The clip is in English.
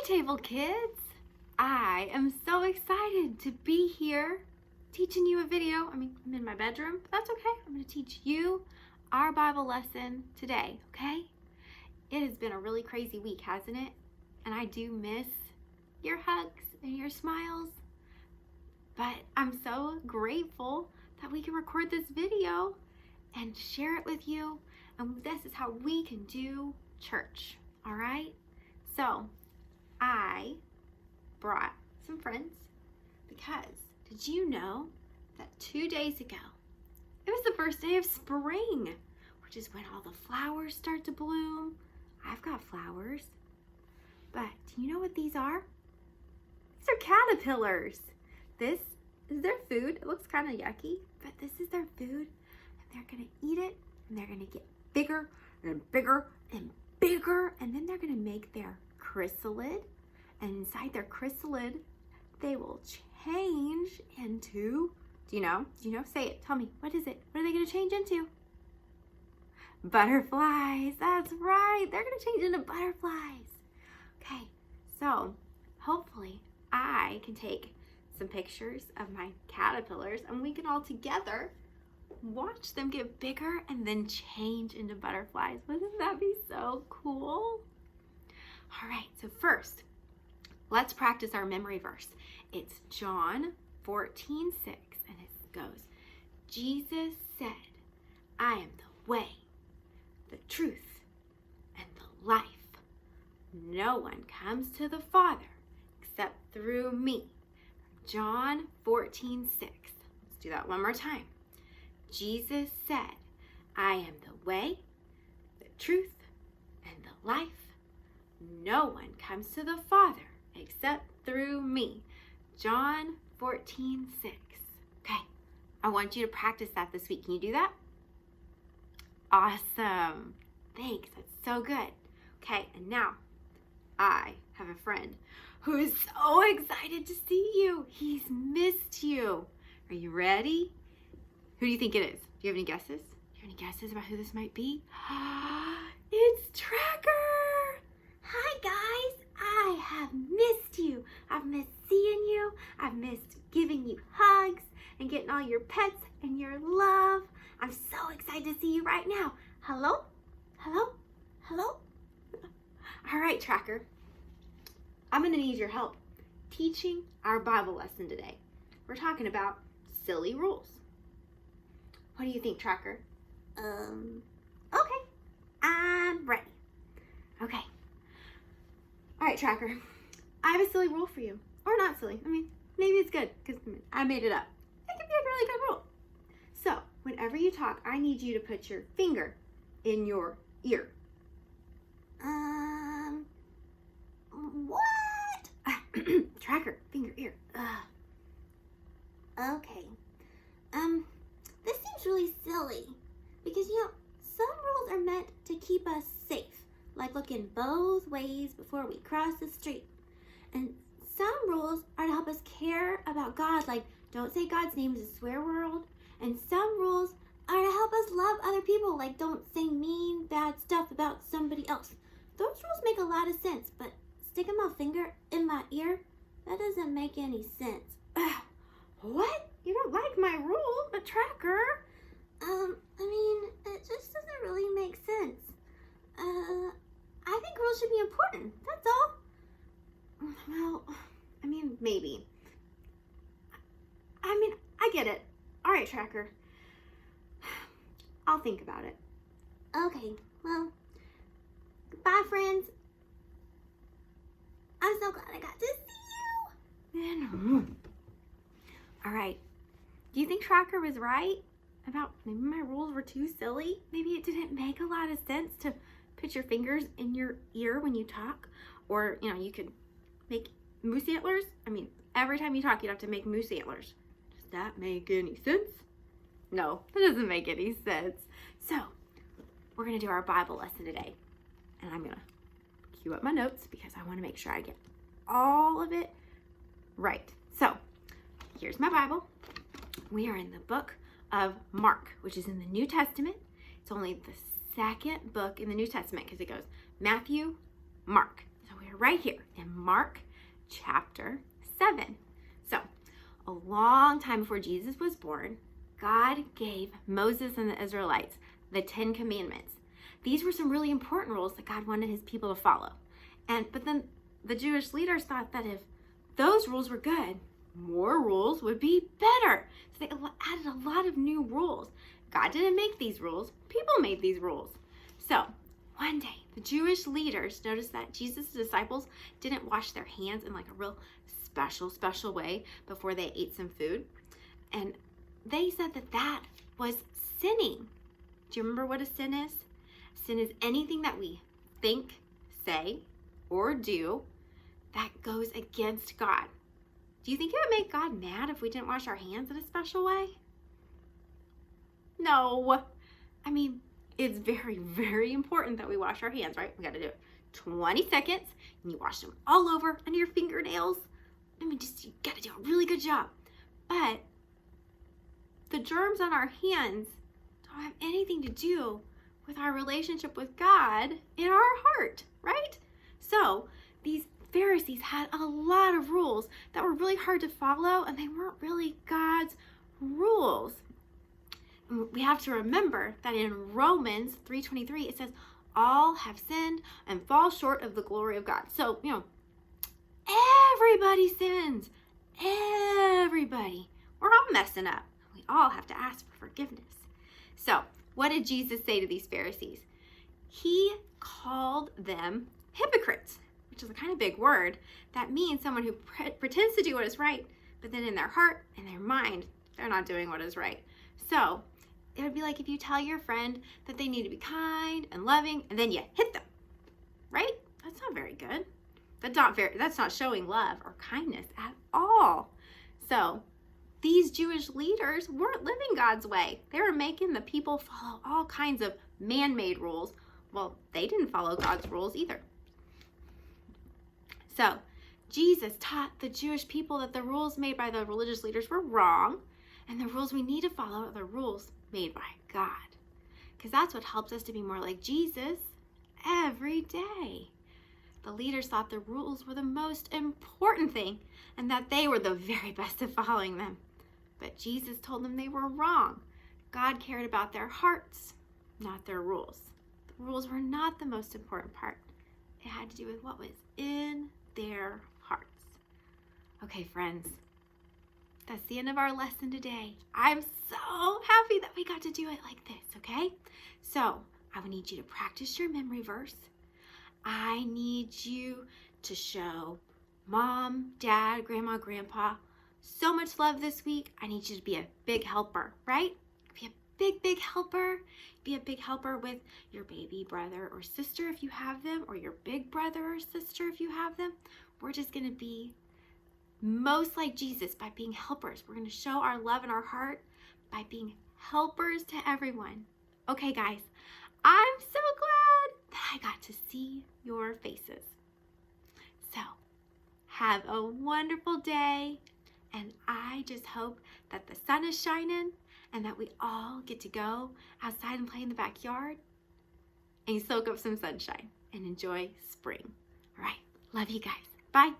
Hi, Table Kids! I am so excited to be here teaching you a video. I'm in my bedroom, but that's okay. I'm going to teach you our Bible lesson today, okay? It has been a really crazy week, hasn't it? And I do miss your hugs and your smiles. But I'm so grateful that we can record this video and share it with you. And this is how we can do church, all right? So I brought some friends because did you know that 2 days ago, it was the first day of spring, which is when all the flowers start to bloom. I've got flowers. But do you know what these are? These are caterpillars. This is their food. It looks kind of yucky, but this is their food. And they're going to eat it, and they're going to get bigger and bigger and bigger. And then they're going to make their chrysalid. And inside their chrysalid, they will change into, do you know? Say it. Tell me. What is it? What are they going to change into? Butterflies. That's right. They're going to change into butterflies. Okay, so hopefully I can take some pictures of my caterpillars and we can all together watch them get bigger and then change into butterflies. Wouldn't that be so cool? All right, so first, let's practice our memory verse. It's John 14:6, and it goes, Jesus said, I am the way, the truth, and the life. No one comes to the Father except through me. John 14:6. Let's do that one more time. Jesus said, I am the way, the truth, and the life. No one comes to the Father except through me. John 14:6. Okay, I want you to practice that this week. Can you do that? Awesome. Thanks. That's so good. Okay, and now I have a friend who is so excited to see you. He's missed you. Are you ready? Who do you think it is? Do you have any guesses? Do you have any guesses about who this might be? It's Tracker. Hi, guys. I have missed you. I've missed seeing you. I've missed giving you hugs and getting all your pets and your love. I'm so excited to see you right now. Hello? Hello? Hello? All right, Tracker. I'm going to need your help teaching our Bible lesson today. We're talking about silly rules. What do you think, Tracker? Okay. I'm ready. Okay. All right, Tracker. I have a silly rule for you. Or not silly. Maybe it's good because I made it up. It could be a really good rule. So, whenever you talk, I need you to put your finger in your ear. What? Tracker, finger, ear. Okay. This seems really silly because, some rules are meant to keep us safe, like looking both ways before we cross the street. And some rules are to help us care about God, like don't say God's name is a swear word. And some rules are to help us love other people, like don't say mean, bad stuff about somebody else. Those rules make a lot of sense, but sticking my finger in my ear, that doesn't make any sense. What? You don't like my rule, a Tracker? It just doesn't really make sense. I think rules should be important, that's all. Well, maybe. I get it. All right, Tracker. I'll think about it. Okay, well, goodbye, friends. I'm so glad I got to see you. All right. Do you think Tracker was right about maybe my rules were too silly? Maybe it didn't make a lot of sense to put your fingers in your ear when you talk? Or, you could make moose antlers. Every time you talk, you'd have to make moose antlers. Does that make any sense? No, that doesn't make any sense. So, we're going to do our Bible lesson today. And I'm going to cue up my notes because I want to make sure I get all of it right. So, here's my Bible. We are in the book of Mark, which is in the New Testament. It's only the second book in the New Testament because it goes Matthew, Mark. So we are right here in Mark chapter 7. So, a long time before Jesus was born, God gave Moses and the Israelites the 10 Commandments. These were some really important rules that God wanted his people to follow. But then the Jewish leaders thought that if those rules were good, more rules would be better. So they added a lot of new rules. God didn't make these rules. People made these rules. So one day, the Jewish leaders noticed that Jesus' disciples didn't wash their hands in like a real special way before they ate some food. And they said that that was sinning. Do you remember what a sin is? Sin is anything that we think, say, or do that goes against God. Do you think it would make God mad if we didn't wash our hands in a special way? No. I mean, it's very, very important that we wash our hands, right? We got to do it 20 seconds, and you wash them all over under your fingernails. I mean, you got to do a really good job. But the germs on our hands don't have anything to do with our relationship with God in our heart, right? So these Pharisees had a lot of rules that were really hard to follow, and they weren't really God's rules. And we have to remember that in Romans 3:23, it says, all have sinned and fall short of the glory of God. So, everybody sins. Everybody. We're all messing up. We all have to ask for forgiveness. So, what did Jesus say to these Pharisees? He called them hypocrites, which is a kind of big word. That means someone who pretends to do what is right, but then in their heart and their mind, they're not doing what is right. So, it would be like if you tell your friend that they need to be kind and loving, and then you hit them, right? That's not very good. That's not showing love or kindness at all. So, these Jewish leaders weren't living God's way. They were making the people follow all kinds of man-made rules. Well, they didn't follow God's rules either. So, Jesus taught the Jewish people that the rules made by the religious leaders were wrong, and the rules we need to follow are the rules made by God. Because that's what helps us to be more like Jesus every day. The leaders thought the rules were the most important thing, and that they were the very best at following them. But Jesus told them they were wrong. God cared about their hearts, not their rules. The rules were not the most important part. It had to do with what was in their hearts. Okay, friends, that's the end of our lesson today. I'm so happy that we got to do it like this, okay? So, I would need you to practice your memory verse. I need you to show Mom, Dad, Grandma, Grandpa so much love this week. I need you to be a big helper, right? Be a big helper. Be a big helper with your baby brother or sister if you have them, or your big brother or sister if you have them. We're just going to be most like Jesus by being helpers. We're going to show our love in our heart by being helpers to everyone. Okay, guys, I'm so glad that I got to see your faces. So, have a wonderful day. And I just hope that the sun is shining and that we all get to go outside and play in the backyard and soak up some sunshine and enjoy spring. All right. Love you guys. Bye.